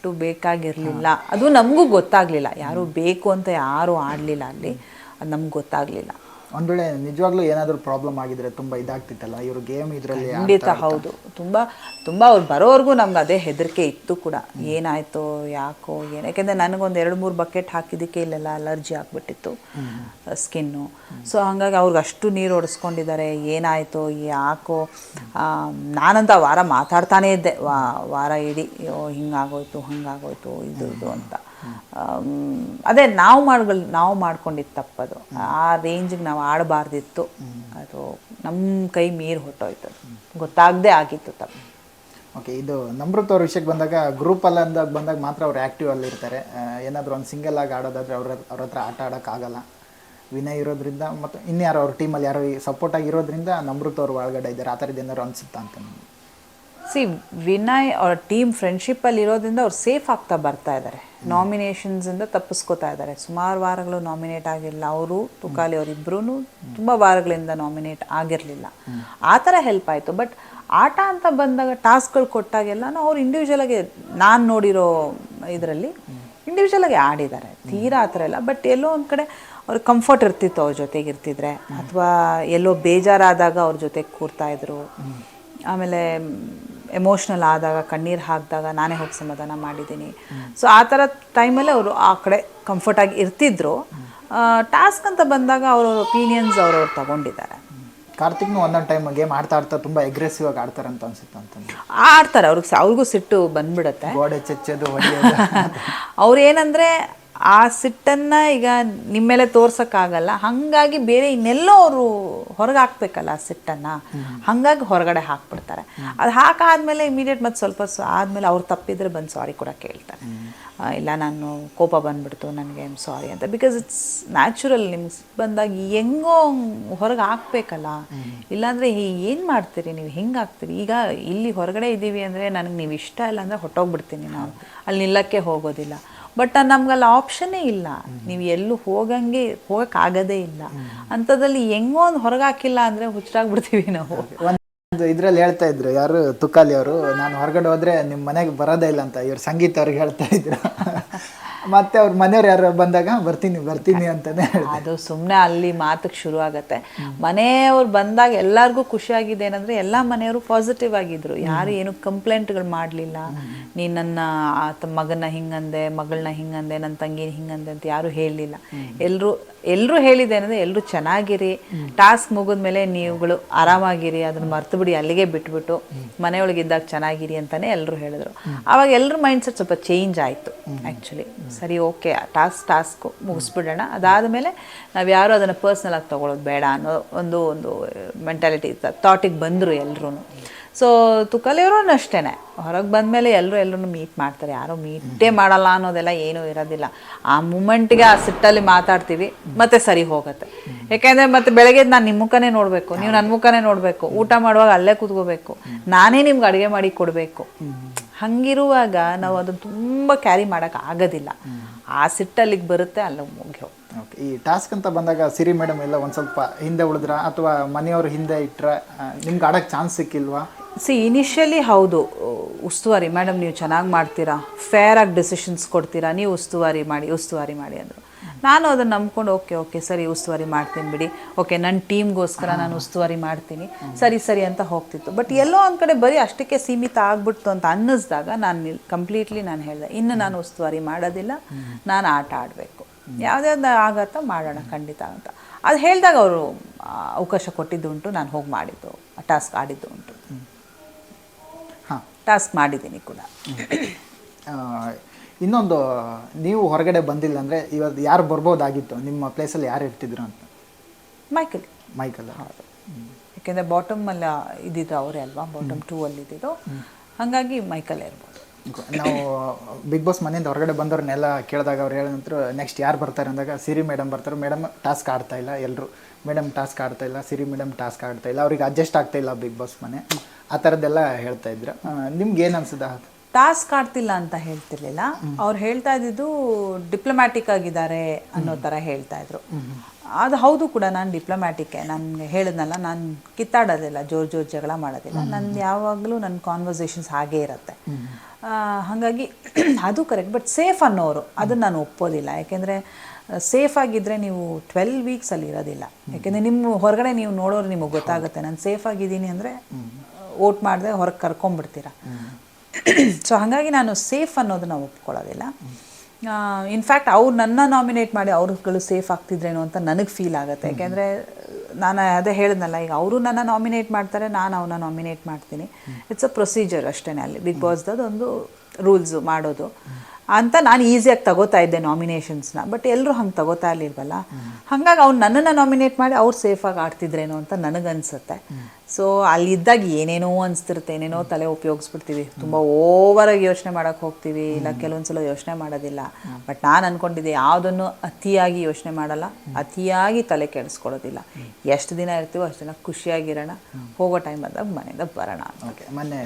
ಅಷ್ಟು ಬೇಕಾಗಿರಲಿಲ್ಲ. ಅದು ನಮಗೂ ಗೊತ್ತಾಗಲಿಲ್ಲ, ಯಾರು ಬೇಕು ಅಂತ ಯಾರೂ ಆಡಲಿಲ್ಲ ಅಲ್ಲಿ, ಅದು ನಮ್ಗೆ ಗೊತ್ತಾಗಲಿಲ್ಲ. ಒಂದು ವೇಳೆ ನಿಜವಾಗ್ಲೂ ಏನಾದರೂ ಪ್ರಾಬ್ಲಮ್ ಆಗಿದ್ರೆ ತುಂಬ ಇದಾಗ್ತಿತ್ತಲ್ಲ ಇವರು ಗೇಮ್ ಇದರಲ್ಲಿ. ಖಂಡಿತ ಹೌದು, ತುಂಬ ಅವ್ರು ಬರೋವರೆಗೂ ನಮ್ಗೆ ಅದೇ ಹೆದರಿಕೆ ಇತ್ತು ಕೂಡ, ಏನಾಯಿತು ಯಾಕೋ ಏನು. ಯಾಕೆಂದರೆ ನನಗೊಂದು 2-3 ಬಕೆಟ್ ಹಾಕಿದ್ದಕ್ಕೆ ಇಲ್ಲೆಲ್ಲ ಅಲರ್ಜಿ ಆಗಿಬಿಟ್ಟಿತ್ತು ಸ್ಕಿನ್ನು. ಸೊ ಹಾಗಾಗಿ ಅವ್ರಿಗೆ ಅಷ್ಟು ನೀರು ಹೊಡೆಸ್ಕೊಂಡಿದ್ದಾರೆ, ಏನಾಯಿತು ಯಾಕೋ. ನಾನಂತ ವಾರ ಮಾತಾಡ್ತಾನೇ ಇದ್ದೆ, ವಾರ ಇಡೀ ಹಿಂಗಾಗೋಯ್ತು ಹಂಗಾಗೋಯ್ತು ಇದು ಅಂತ. ಅದೇ ನಾವು ಮಾಡ್ಕೊಂಡಿದ್ದು ತಪ್ಪದು, ಆ ರೇಂಜಿಗೆ ನಾವು ಆಡಬಾರ್ದಿತ್ತು. ಅದು ನಮ್ಮ ಕೈ ಮೀರಿ ಹೊಟ್ಟೋಯ್ತು, ಗೊತ್ತಾಗದೇ ಆಗಿತ್ತು ತಪ್ಪು. ಓಕೆ, ಇದು ನಮ್ರತ್ ಅವ್ರ ವಿಷಯಕ್ಕೆ ಬಂದಾಗ ಗ್ರೂಪಲ್ಲಿ ಅಂದಾಗ ಬಂದಾಗ ಮಾತ್ರ ಅವ್ರು ಆ್ಯಕ್ಟಿವ್ ಅಲ್ಲಿ ಇರ್ತಾರೆ. ಏನಾದರೂ ಒಂದು ಸಿಂಗಲ್ ಆಗಿ ಆಡೋದಾದರೆ ಅವ್ರ ಹತ್ರ ಆಟ ಆಡೋಕ್ಕಾಗಲ್ಲ. ವಿನಯ್ ಇರೋದ್ರಿಂದ ಮತ್ತು ಇನ್ಯಾರು ಅವ್ರ ಟೀಮಲ್ಲಿ ಯಾರೋ ಸಪೋರ್ಟ್ ಆಗಿರೋದ್ರಿಂದ ನಮ್ರತ್ ಅವ್ರು ಒಳಗಡೆ ಇದ್ದಾರೆ, ಆ ಥರದ್ದು ಏನಾದ್ರು ಅನಿಸುತ್ತಾ ಅಂತ. ವಿನಯ್ ಅವ್ರ ಟೀಮ್ ಫ್ರೆಂಡ್ಶಿಪ್ಪಲ್ಲಿ ಇರೋದ್ರಿಂದ ಅವ್ರು ಸೇಫ್ ಆಗ್ತಾ ಬರ್ತಾ ಇದ್ದಾರೆ, ನಾಮಿನೇಷನ್ಸಿಂದ ತಪ್ಪಿಸ್ಕೋತಾ ಇದ್ದಾರೆ. ಸುಮಾರು ವಾರಗಳು ನಾಮಿನೇಟ್ ಆಗಿರಲಿಲ್ಲ ಅವರು, ತುಕಾಲಿ ಅವರಿಬ್ಬರೂ ತುಂಬ ವಾರಗಳಿಂದ ನಾಮಿನೇಟ್ ಆಗಿರಲಿಲ್ಲ. ಆ ಥರ ಹೆಲ್ಪ್ ಆಯಿತು. ಬಟ್ ಆಟ ಅಂತ ಬಂದಾಗ ಟಾಸ್ಕ್ಗಳು ಕೊಟ್ಟಾಗೆಲ್ಲ ಅವ್ರು ಇಂಡಿವಿಜುವಲಾಗಿ ನಾನು ನೋಡಿರೋ ಇದರಲ್ಲಿ ಇಂಡಿವಿಜುವಲಾಗಿ ಆಡಿದ್ದಾರೆ, ತೀರಾ ಆ ಥರ ಇಲ್ಲ. ಬಟ್ ಎಲ್ಲೋ ಒಂದು ಕಡೆ ಅವ್ರಿಗೆ ಕಂಫರ್ಟ್ ಇರ್ತಿತ್ತು ಅವ್ರ ಜೊತೆಗೆ ಇರ್ತಿದ್ರೆ, ಅಥವಾ ಎಲ್ಲೋ ಬೇಜಾರಾದಾಗ ಅವ್ರ ಜೊತೆಗೆ ಕೂರ್ತಾಯಿದ್ರು. ಆಮೇಲೆ ಎಮೋಷ್ನಲ್ ಆದಾಗ ಕಣ್ಣೀರು ಹಾಕಿದಾಗ ನಾನೇ ಹೋಗಿ ಸಮಾಧಾನ ಮಾಡಿದ್ದೀನಿ. ಸೊ ಆ ಥರ ಟೈಮಲ್ಲಿ ಅವರು ಆ ಕಡೆ ಕಂಫರ್ಟಾಗಿ ಇರ್ತಿದ್ರು. ಟಾಸ್ಕ್ ಅಂತ ಬಂದಾಗ ಅವ್ರ ಒಪಿನಿಯನ್ಸ್ ಅವ್ರವ್ರು ತಗೊಂಡಿದ್ದಾರೆ. ಕಾರ್ತಿಕ್ನು ಒಂದೊಂದು ಟೈಮ್ ಗೇಮ್ ಆಡ್ತಾ ತುಂಬ ಅಗ್ರೆಸಿವ್ ಆಗಿ ಆಡ್ತಾರೆ ಅಂತ ಅನ್ಸುತ್ತೆ ಅಂತ. ಆಡ್ತಾರೆ, ಅವ್ರಿಗೂ ಸಿಟ್ಟು ಬಂದ್ಬಿಡುತ್ತೆ, ಗೋಡೆ ಚೆಚ್ಚೋದು ಹೊಡೆಯೋದು. ಅವ್ರು ಏನಂದರೆ ಆ ಸಿಟ್ಟನ್ನು ಈಗ ನಿಮ್ಮ ಮೇಲೆ ತೋರ್ಸೋಕ್ಕಾಗಲ್ಲ, ಹಾಗಾಗಿ ಬೇರೆ ಇನ್ನೆಲ್ಲೋ ಅವರು ಹೊರಗೆ ಹಾಕ್ಬೇಕಲ್ಲ ಆ ಸಿಟ್ಟನ್ನು, ಹಾಗಾಗಿ ಹೊರಗಡೆ ಹಾಕ್ಬಿಡ್ತಾರೆ. ಅದು ಹಾಕಾದ್ಮೇಲೆ ಇಮಿಡಿಯೇಟ್ ಮತ್ತು ಸ್ವಲ್ಪ ಆದಮೇಲೆ ಅವ್ರು ತಪ್ಪಿದ್ರೆ ಬಂದು ಸಾರಿ ಕೂಡ ಕೇಳ್ತಾರೆ. ಇಲ್ಲ ನಾನು ಕೋಪ ಬಂದುಬಿಡ್ತು ನನಗೆ ಸಾರಿ ಅಂತ. ಬಿಕಾಸ್ ಇಟ್ಸ್ ನ್ಯಾಚುರಲ್, ನಿಮ್ಗೆ ಬಂದಾಗ ಹೆಂಗೋ ಹೊರಗೆ ಹಾಕ್ಬೇಕಲ್ಲ, ಇಲ್ಲಾಂದರೆ ಏನು ಮಾಡ್ತೀರಿ ನೀವು, ಹೆಂಗೆ ಹಾಕ್ತೀರಿ. ಈಗ ಇಲ್ಲಿ ಹೊರಗಡೆ ಇದ್ದೀವಿ ಅಂದರೆ ನನಗೆ ನೀವು ಇಷ್ಟ ಇಲ್ಲ ಅಂದರೆ ಹೊಟ್ಟೋಗ್ಬಿಡ್ತೀನಿ, ನಾನು ಅಲ್ಲಿ ನಿಲ್ಲಕ್ಕೆ ಹೋಗೋದಿಲ್ಲ. ಬಟ್ ನಮ್ಗಲ್ಲಿ ಆಪ್ಷನ್ನೇ ಇಲ್ಲ, ನೀವು ಎಲ್ಲೂ ಹೋಗೋಕ್ಕಾಗೋದೇ ಇಲ್ಲ. ಅಂಥದ್ದಲ್ಲಿ ಹೆಂಗೋ ಒಂದು ಹೊರಗೆ ಹಾಕಿಲ್ಲ ಅಂದರೆ ಹುಚ್ಚಾಗ್ಬಿಡ್ತೀವಿ ನಾವು. ಒಂದು ಇದರಲ್ಲಿ ಹೇಳ್ತಾ ಇದ್ರು ಯಾರು, ತುಕಾಲಿ ಅವರು, ನಾನು ಹೊರಗಡೆ ಹೋದರೆ ನಿಮ್ಮ ಮನೆಗೆ ಬರೋದೇ ಇಲ್ಲ ಅಂತ ಇವ್ರು ಸಂಗೀತ ಅವ್ರಿಗೆ ಹೇಳ್ತಾ ಇದ್ರು. ಮತ್ತೆ ಅವ್ರ ಮನೆಯವ್ರು ಯಾರು ಬಂದಾಗ ಬರ್ತೀನಿ ಅಂತಾನೆ. ಅದು ಸುಮ್ಮನೆ ಅಲ್ಲಿ ಮಾತಕ್ಕೆ ಶುರು ಆಗುತ್ತೆ. ಮನೆಯವ್ರು ಬಂದಾಗ ಎಲ್ಲರಿಗೂ ಖುಷಿಯಾಗಿದೆ ಏನಂದರೆ ಎಲ್ಲ ಮನೆಯವರು ಪಾಸಿಟಿವ್ ಆಗಿದ್ರು, ಯಾರು ಏನು ಕಂಪ್ಲೇಂಟ್ಗಳು ಮಾಡಲಿಲ್ಲ. ನೀನು ನನ್ನ ಮಗನ ಹಿಂಗಂದೆ, ಮಗಳನ್ನ ಹಿಂಗಂದೆ, ನನ್ನ ತಂಗಿನ ಹಿಂಗಂದೆ ಅಂತ ಯಾರು ಹೇಳಲಿಲ್ಲ. ಎಲ್ಲರೂ ಹೇಳಿದ್ದೇನೆಂದರೆ ಎಲ್ಲರೂ ಚೆನ್ನಾಗಿರಿ, ಟಾಸ್ಕ್ ಮುಗಿದ್ಮೇಲೆ ನೀವುಗಳು ಆರಾಮಾಗಿರಿ, ಅದನ್ನು ಮರ್ತು ಬಿಡಿ, ಅಲ್ಲಿಗೆ ಬಿಟ್ಬಿಟ್ಟು ಮನೆಯೊಳಗಿದ್ದಾಗ ಚೆನ್ನಾಗಿರಿ ಅಂತಲೇ ಎಲ್ಲರೂ ಹೇಳಿದ್ರು. ಆವಾಗ ಎಲ್ಲರ ಮೈಂಡ್ಸೆಟ್ ಸ್ವಲ್ಪ ಚೇಂಜ್ ಆಯಿತು ಆ್ಯಕ್ಚುಲಿ. ಸರಿ, ಓಕೆ, ಟಾಸ್ಕು ಮುಗಿಸ್ಬಿಡೋಣ, ಅದಾದಮೇಲೆ ನಾವು ಯಾರು ಅದನ್ನು ಪರ್ಸ್ನಲಾಗಿ ತೊಗೊಳೋದು ಬೇಡ ಅನ್ನೋ ಒಂದು ಮೆಂಟಾಲಿಟಿ ಥಾಟಿಗೆ ಬಂದರು ಎಲ್ಲರೂ. ಸೊ ತುಕಾಲಿಯವರು ಅಷ್ಟೇ, ಹೊರಗೆ ಬಂದಮೇಲೆ ಎಲ್ಲರೂ ಮೀಟ್ ಮಾಡ್ತಾರೆ, ಯಾರೋ ಮೀಟೇ ಮಾಡಲ್ಲ ಅನ್ನೋದೆಲ್ಲ ಏನೂ ಇರೋದಿಲ್ಲ. ಆ ಮೂಮೆಂಟ್ಗೆ ಆ ಸಿಟ್ಟಲ್ಲಿ ಮಾತಾಡ್ತೀವಿ, ಮತ್ತೆ ಸರಿ ಹೋಗುತ್ತೆ. ಯಾಕೆಂದರೆ ಮತ್ತೆ ಬೆಳಗ್ಗೆ ನಾನು ನಿಮ್ಮ ಮುಖನೇ ನೋಡಬೇಕು, ನೀವು ನನ್ನ ಮುಖನೇ ನೋಡಬೇಕು, ಊಟ ಮಾಡುವಾಗ ಅಲ್ಲೇ ಕೂತ್ಕೋಬೇಕು, ನಾನೇ ನಿಮ್ಗೆ ಅಡುಗೆ ಮಾಡಿ ಕೊಡಬೇಕು. ಹಂಗಿರುವಾಗ ನಾವು ಅದನ್ನು ತುಂಬ ಕ್ಯಾರಿ ಮಾಡೋಕ್ಕೆ ಆಗೋದಿಲ್ಲ. ಆ ಸಿಟ್ಟಲ್ಲಿಗೆ ಬರುತ್ತೆ, ಅಲ್ಲ ಮುಗಿ ಹೋಗ್ತೀವಿ. ಓಕೆ, ಈ ಟಾಸ್ಕ್ ಅಂತ ಬಂದಾಗ ಸಿರಿ ಮೇಡಮ್ ಎಲ್ಲ ಒಂದು ಸ್ವಲ್ಪ ಹಿಂದೆ ಉಳಿದ್ರ ಅಥವಾ ಮನೆಯವರು ಹಿಂದೆ ಇಟ್ಟರೆ ನಿಮ್ಗೆ ಆಡೋಕ್ಕೆ ಚಾನ್ಸ್ ಸಿಕ್ಕಿಲ್ವಾ? ಇನಿಷಿಯಲಿ ಹೌದು, ಉಸ್ತುವಾರಿ ಮೇಡಮ್ ನೀವು ಚೆನ್ನಾಗಿ ಮಾಡ್ತೀರಾ, ಫೇರಾಗಿ ಡಿಸಿಷನ್ಸ್ ಕೊಡ್ತೀರಾ, ನೀವು ಉಸ್ತುವಾರಿ ಮಾಡಿ ಅಂದರು. ನಾನು ಅದನ್ನು ನಂಬ್ಕೊಂಡು ಓಕೆ ಸರಿ ಉಸ್ತುವಾರಿ ಮಾಡ್ತೀನಿ ಬಿಡಿ, ಓಕೆ ನನ್ನ ಟೀಮ್ಗೋಸ್ಕರ ನಾನು ಉಸ್ತುವಾರಿ ಮಾಡ್ತೀನಿ, ಸರಿ ಅಂತ ಹೋಗ್ತಿತ್ತು. ಬಟ್ ಎಲ್ಲೋ ಒಂದು ಕಡೆ ಬರೀ ಅಷ್ಟಕ್ಕೆ ಸೀಮಿತ ಆಗ್ಬಿಡ್ತು ಅಂತ ಅನ್ನಿಸ್ದಾಗ ನಾನು ಕಂಪ್ಲೀಟ್ಲಿ ಹೇಳಿದೆ, ಇನ್ನು ನಾನು ಉಸ್ತುವಾರಿ ಮಾಡೋದಿಲ್ಲ, ನಾನು ಆಟ ಆಡಬೇಕು, ಯಾವುದ್ಯಾವ್ದು ಆಗತ್ತೋ ಮಾಡೋಣ ಖಂಡಿತ ಅಂತ. ಅದು ಹೇಳಿದಾಗ ಅವರು ಅವಕಾಶ ಕೊಟ್ಟಿದ್ದು ಉಂಟು, ನಾನು ಹೋಗಿ ಮಾಡಿದ್ದು, ಟಾಸ್ಕ್ ಆಡಿದ್ದು ಉಂಟು, ಟಾಸ್ಕ್ ಮಾಡಿದ್ದೀನಿ ಕೂಡ. ಇನ್ನೊಂದು, ನೀವು ಹೊರಗಡೆ ಬಂದಿಲ್ಲ ಅಂದರೆ ಇವತ್ತು ಯಾರು ಬರ್ಬೋದಾಗಿತ್ತು ನಿಮ್ಮ ಪ್ಲೇಸಲ್ಲಿ, ಯಾರು ಇರ್ತಿದ್ರು ಅಂತ? ಮೈಕಲ್ ಹೌದು, ಯಾಕೆಂದರೆ ಬಾಟಮಲ್ಲಿ ಇದ್ದಿದ್ದು ಅವರೇ ಅಲ್ವಾ, ಬಾಟಮ್ 2 ಅಲ್ಲಿ ಇದ್ದಿದ್ದು, ಹಾಗಾಗಿ ಮೈಕಲ್ ಇರ್ಬೋದು. ನಾವು ಬಿಗ್ ಬಾಸ್ ಮನೆಯಿಂದ ಹೊರಗಡೆ ಬಂದವ್ರನ್ನೆಲ್ಲ ಕೇಳಿದಾಗ ಅವ್ರು ಹೇಳಿದ್ರು ನೆಕ್ಸ್ಟ್ ಯಾರು ಬರ್ತಾರೆ ಅಂದಾಗ ಸಿರಿ ಮೇಡಮ್ ಬರ್ತಾರೆ, ಮೇಡಮ್ ಟಾಸ್ಕ್ ಆಡ್ತಾ ಇಲ್ಲ, ಎಲ್ಲರೂ ಮೇಡಮ್ ಟಾಸ್ಕ್ ಆಡ್ತಾ ಇಲ್ಲ, ಸಿರಿ ಮೇಡಮ್ ಟಾಸ್ಕ್ ಆಡ್ತಾ ಇಲ್ಲ, ಅವ್ರಿಗೆ ಅಡ್ಜಸ್ಟ್ ಆಗ್ತಾ ಇಲ್ಲ ಬಿಗ್ ಬಾಸ್ ಮನೆ, ಆ ಥರದ್ದೆಲ್ಲ ಹೇಳ್ತಾ ಇದ್ರು. ನಿಮ್ಗೆ ಏನು ಅನ್ಸುತ್ತೆ? ಟಾಸ್ಕ್ ಆಡ್ತಿಲ್ಲ ಅಂತ ಹೇಳ್ತಿರ್ಲಿಲ್ಲ, ಅವ್ರು ಹೇಳ್ತಾ ಇದ್ದಿದ್ದು ಡಿಪ್ಲೊಮ್ಯಾಟಿಕ್ ಆಗಿದ್ದಾರೆ ಅನ್ನೋ ಥರ ಹೇಳ್ತಾ ಇದ್ರು. ಅದು ಹೌದು ಕೂಡ, ನಾನು ಡಿಪ್ಲೊಮ್ಯಾಟಿಕ್ಕೆ. ನಾನು ಹೇಳಿದ್ನಲ್ಲ, ನಾನು ಕಿತ್ತಾಡೋದಿಲ್ಲ, ಜೋರು ಜಗಳ ಮಾಡೋದಿಲ್ಲ. ನನ್ನ ಯಾವಾಗಲೂ ನನ್ನ ಕಾನ್ವರ್ಸೇಷನ್ಸ್ ಹಾಗೇ ಇರುತ್ತೆ. ಹಾಗಾಗಿ ಅದು ಕರೆಕ್ಟ್. ಬಟ್ ಸೇಫ್ ಅನ್ನೋರು ಅದನ್ನು ನಾನು ಒಪ್ಪೋದಿಲ್ಲ. ಯಾಕೆಂದರೆ ಸೇಫ್ ಆಗಿದ್ದರೆ ನೀವು 12 ವೀಕ್ಸ್ ಅಲ್ಲಿ ಇರೋದಿಲ್ಲ. ಯಾಕೆಂದರೆ ನಿಮ್ಮ ಹೊರಗಡೆ ನೀವು ನೋಡೋರು ನಿಮಗೆ ಗೊತ್ತಾಗುತ್ತೆ, ನಾನು ಸೇಫ್ ಆಗಿದ್ದೀನಿ ಅಂದರೆ ವೋಟ್ ಮಾಡಿದೆ ಹೊರಗೆ ಕರ್ಕೊಂಡ್ಬಿಡ್ತೀರ. ಸೊ ಹಾಗಾಗಿ ನಾನು ಸೇಫ್ ಅನ್ನೋದನ್ನ ಒಪ್ಕೊಳ್ಳೋದಿಲ್ಲ. ಇನ್ಫ್ಯಾಕ್ಟ್ ಅವ್ರು ನನ್ನ ನಾಮಿನೇಟ್ ಮಾಡಿ ಅವ್ರುಗಳು ಸೇಫ್ ಆಗ್ತಿದ್ರೇನೋ ಅಂತ ನನಗೆ ಫೀಲ್ ಆಗುತ್ತೆ. ಯಾಕೆಂದರೆ ನಾನು ಅದೇ ಹೇಳಿದ್ನಲ್ಲ, ಈಗ ಅವರು ನನ್ನ ನಾಮಿನೇಟ್ ಮಾಡ್ತಾರೆ, ನಾನು ಅವನ್ನ ನಾಮಿನೇಟ್ ಮಾಡ್ತೀನಿ. ಇಟ್ಸ್ ಅ ಪ್ರೊಸೀಜರ್ ಅಷ್ಟೇ ಅಲ್ಲಿ. ಬಿಗ್ ಬಾಸ್ದು ಒಂದು ರೂಲ್ಸು ಮಾಡೋದು ಅಂತ ನಾನು ಈಸಿಯಾಗಿ ತಗೋತಾ ಇದ್ದೆ ನಾಮಿನೇಷನ್ಸ್ನ. ಬಟ್ ಎಲ್ಲರೂ ಹಂಗೆ ತಗೋತಾ ಇರಲಿಲ್ವಲ್ಲ. ಹಾಗಾಗಿ ಅವ್ನು ನನ್ನನ್ನು ನಾಮಿನೇಟ್ ಮಾಡಿ ಅವ್ರು ಸೇಫಾಗಿ ಆಡ್ತಿದ್ರೇನೋ ಅಂತ ನನಗನ್ಸುತ್ತೆ. ಸೊ ಅಲ್ಲಿದ್ದಾಗ ಏನೇನೋ ಅನಿಸ್ತಿರುತ್ತೆ, ಏನೇನೋ ತಲೆ ಉಪಯೋಗಿಸ್ಬಿಡ್ತೀವಿ, ತುಂಬ ಓವರಾಗಿ ಯೋಚನೆ ಮಾಡೋಕ್ಕೆ ಹೋಗ್ತೀವಿ, ಇಲ್ಲ ಕೆಲವೊಂದು ಸಲ ಯೋಚನೆ ಮಾಡೋದಿಲ್ಲ. ಬಟ್ ನಾನು ಅಂದ್ಕೊಂಡಿದ್ದೆ ಯಾವುದನ್ನು ಅತಿಯಾಗಿ ಯೋಚನೆ ಮಾಡಲ್ಲ, ಅತಿಯಾಗಿ ತಲೆ ಕೆಡಿಸ್ಕೊಳ್ಳೋದಿಲ್ಲ. ಎಷ್ಟು ದಿನ ಇರ್ತೀವೋ ಅಷ್ಟು ದಿನ ಖುಷಿಯಾಗಿರೋಣ, ಹೋಗೋ ಟೈಮ್ ಬಂದಾಗ ಮನೆಯಿಂದ ಬರೋಣ. ಓಕೆ, ಮೊನ್ನೆ